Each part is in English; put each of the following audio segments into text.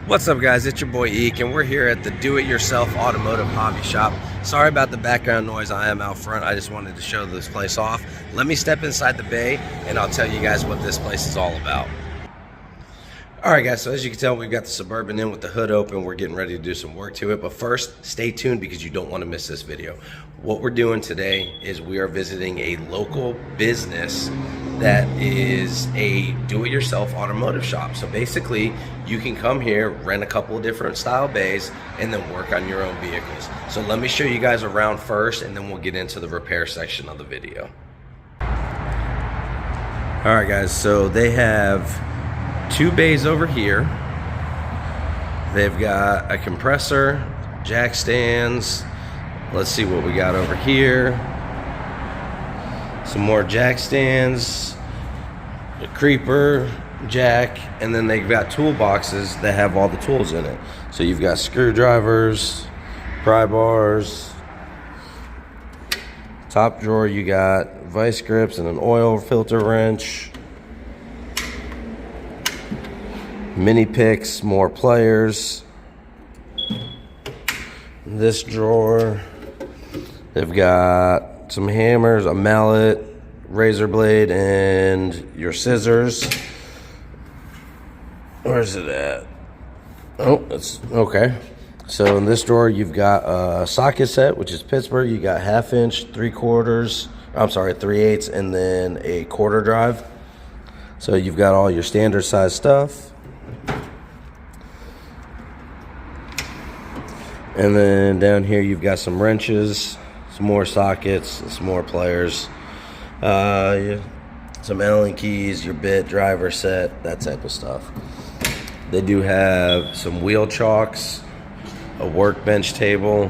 What's up, guys? It's your boy Eek, and we're here at the Do It Yourself Automotive Hobby Shop. Sorry about the background noise. I am out front. I just wanted to show this place off. Let me step inside the bay and I'll tell you guys what this place is all about. Alright guys, so as you can tell, we've got the Suburban in with the hood open. We're getting ready to do some work to it, but first, stay tuned because you don't want to miss this video. What we're doing today is we are visiting a local business that is a do-it-yourself automotive shop. So basically, you can come here, rent a couple of different style bays, and then work on your own vehicles. So let me show you guys around first, and then we'll get into the repair section of the video. Alright guys, so they have two bays over here. They've got a compressor, jack stands. Let's see what we got over here. Some more jack stands, a creeper, jack, and then they've got toolboxes that have all the tools in it. So you've got screwdrivers, pry bars. Top drawer, you got vice grips and an oil filter wrench. Mini picks, more pliers. This drawer, they've got some hammers, a mallet, razor blade, and your scissors. Where's it at? Oh, it's okay. So in this drawer, you've got a socket set, which is Pittsburgh. You got 1/2 inch, 3/4, 3/8, and then a quarter drive. So you've got all your standard size stuff. And then down here you've got some wrenches, some more sockets, some more pliers, some Allen keys, your bit, driver set, that type of stuff. They do have some wheel chocks, a workbench table,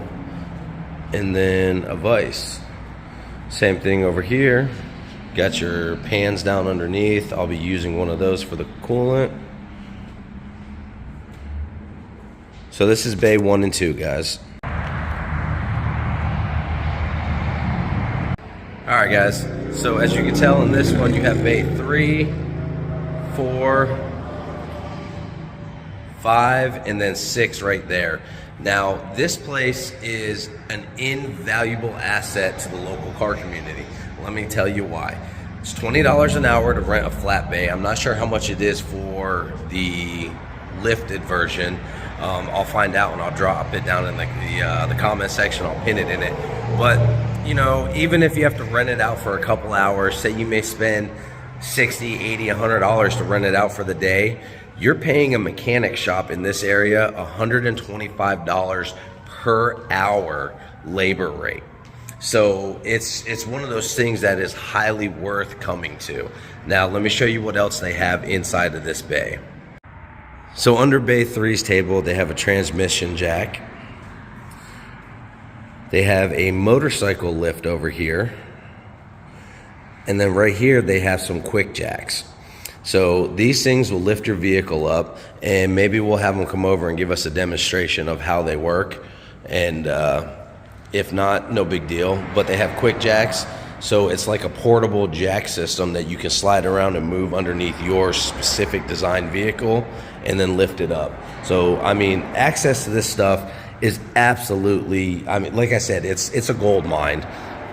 and then a vise. Same thing over here. Got your pans down underneath. I'll be using one of those for the coolant. So this is bay 1 and 2, guys. Alright guys, so as you can tell in this one, you have bay 3, 4, 5, and then 6 right there. Now, this place is an invaluable asset to the local car community. Let me tell you why. It's $20 an hour to rent a flat bay. I'm not sure how much it is for the lifted version. I'll find out and I'll drop it down in the comment section. I'll pin it in it. But you know, even if you have to rent it out for a couple hours, say you may spend $60, $80, $100 to rent it out for the day, you're paying a mechanic shop in this area $125 per hour labor rate. So it's one of those things that is highly worth coming to. Now let me show you what else they have inside of this bay. So under bay 3's table, they have a transmission jack. They have a motorcycle lift over here. And then right here, they have some quick jacks. So these things will lift your vehicle up, and maybe we'll have them come over and give us a demonstration of how they work. And if not, no big deal. But they have quick jacks. So it's like a portable jack system that you can slide around and move underneath your specific design vehicle and then lift it up. So, I mean, access to this stuff is absolutely, I mean, like I said, it's a gold mine.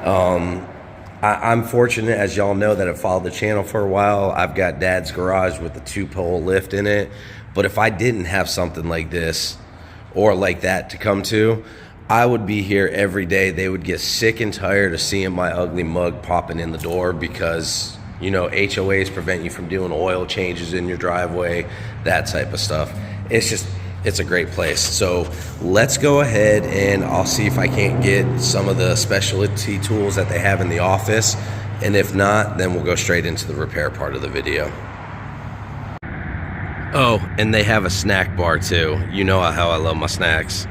I'm fortunate, as y'all know, that have followed the channel for a while. I've got Dad's garage with the 2-pole lift in it. But if I didn't have something like this or like that to come to, I would be here every day. They would get sick and tired of seeing my ugly mug popping in the door because, you know, HOAs prevent you from doing oil changes in your driveway, that type of stuff. It's a great place. So let's go ahead and I'll see if I can't get some of the specialty tools that they have in the office. And if not, then we'll go straight into the repair part of the video. Oh, and they have a snack bar too. You know how I love my snacks.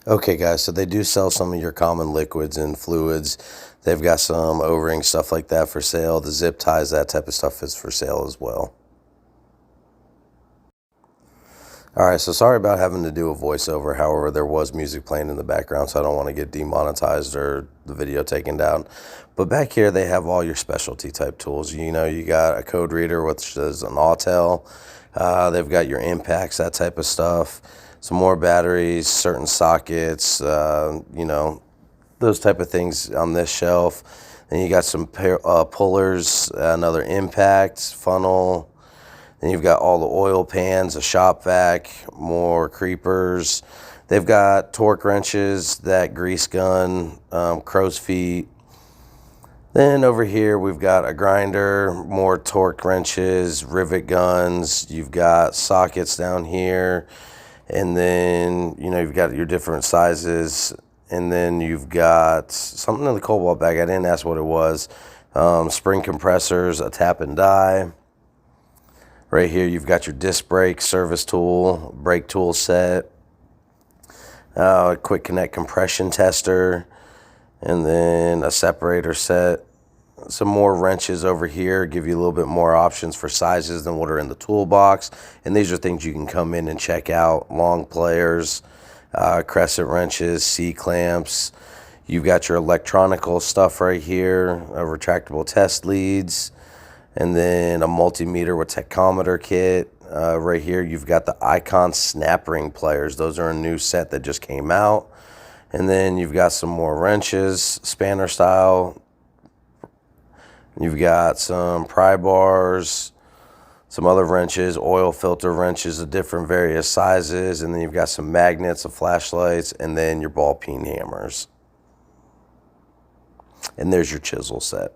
Okay guys, so they do sell some of your common liquids and fluids. They've got some O-ring stuff like that for sale. The zip ties, that type of stuff is for sale as well. Alright, so sorry about having to do a voiceover. However, there was music playing in the background, so I don't want to get demonetized or the video taken down. But back here, they have all your specialty type tools. You know, you got a code reader, which is an Autel. They've got your impacts, that type of stuff. Some more batteries, certain sockets, you know, those type of things on this shelf. Then you got some pullers, another impact, funnel. Then you've got all the oil pans, a shop vac, more creepers. They've got torque wrenches, that grease gun, crow's feet. Then over here we've got a grinder, more torque wrenches, rivet guns. You've got sockets down here. And then, you know, you've got your different sizes. And then you've got something in the cobalt bag. I didn't ask what it was. Spring compressors, a tap and die. Right here, you've got your disc brake service tool, brake tool set, a quick connect compression tester, and then a separator set. Some more wrenches over here, give you a little bit more options for sizes than what are in the toolbox. And these are things you can come in and check out. Long pliers, crescent wrenches, C-clamps. You've got your electronical stuff right here, retractable test leads, and then a multimeter with tachometer kit. Right here, you've got the Icon snap ring pliers. Those are a new set that just came out. And then you've got some more wrenches, spanner style. You've got some pry bars, some other wrenches, oil filter wrenches of different various sizes, and then you've got some magnets, some flashlights, and then your ball peen hammers. And there's your chisel set.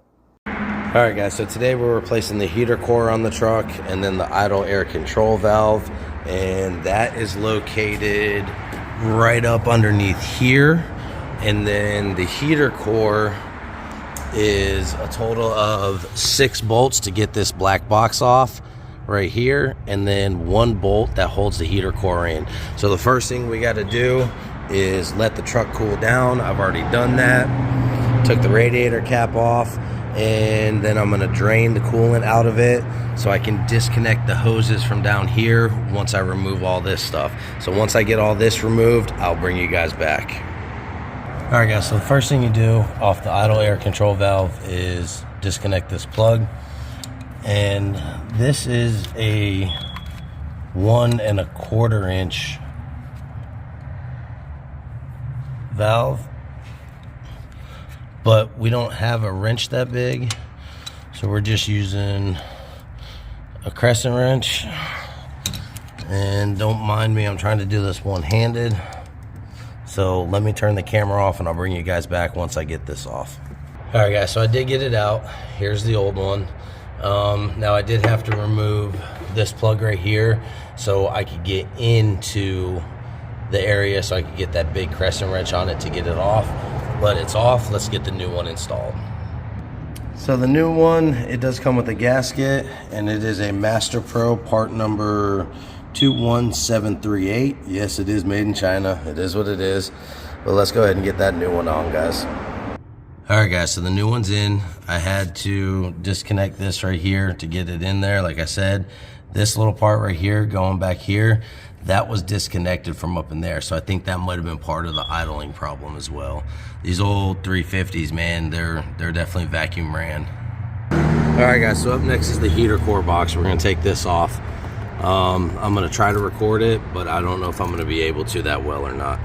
Alright guys, so today we're replacing the heater core on the truck and then the idle air control valve, and that is located right up underneath here. And then the heater core is a total of 6 bolts to get this black box off right here, and then 1 bolt that holds the heater core in. So the first thing we got to do is let the truck cool down. I've already done that. Took the radiator cap off, and then I'm going to drain the coolant out of it so I can disconnect the hoses from down here once I remove all this stuff. So once I get all this removed, I'll bring you guys back. Alright guys, so the first thing you do off the idle air control valve is disconnect this plug. And this is a 1 1/4 inch valve, but we don't have a wrench that big, so we're just using a crescent wrench. And don't mind me, I'm trying to do this one-handed. So let me turn the camera off and I'll bring you guys back once I get this off. All right guys, so I did get it out. Here's the old one. Now I did have to remove this plug right here so I could get into the area so I could get that big crescent wrench on it to get it off. But it's off, let's get the new one installed. So the new one, it does come with a gasket, and it is a Master Pro part number 21738. Yes, it is made in China. It is what it is. But let's go ahead and get that new one on, guys. Alright guys, so the new one's in. I had to disconnect this right here to get it in there. Like I said, this little part right here going back here, that was disconnected from up in there. So I think that might have been part of the idling problem as well. These old 350s, man, they're definitely vacuum ran. Alright guys, so up next is the heater core box. We're gonna take this off. I'm gonna try to record it, but I don't know if I'm gonna be able to that well or not.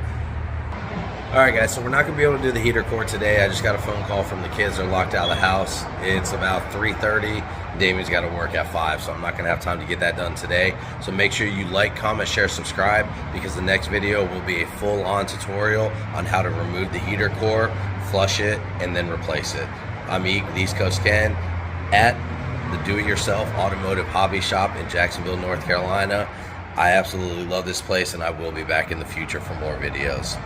Alright guys, so we're not gonna be able to do the heater core today. I just got a phone call from the kids. They're locked out of the house. It's about 3:30. Damien's got to work at 5, so I'm not gonna have time to get that done today. So make sure you like, comment, share, subscribe, because the next video will be a full-on tutorial on how to remove the heater core, flush it, and then replace it. I'm Eek, the East Coast Ken, at the Do It Yourself Automotive Hobby Shop in Jacksonville, North Carolina. I absolutely love this place, and I will be back in the future for more videos.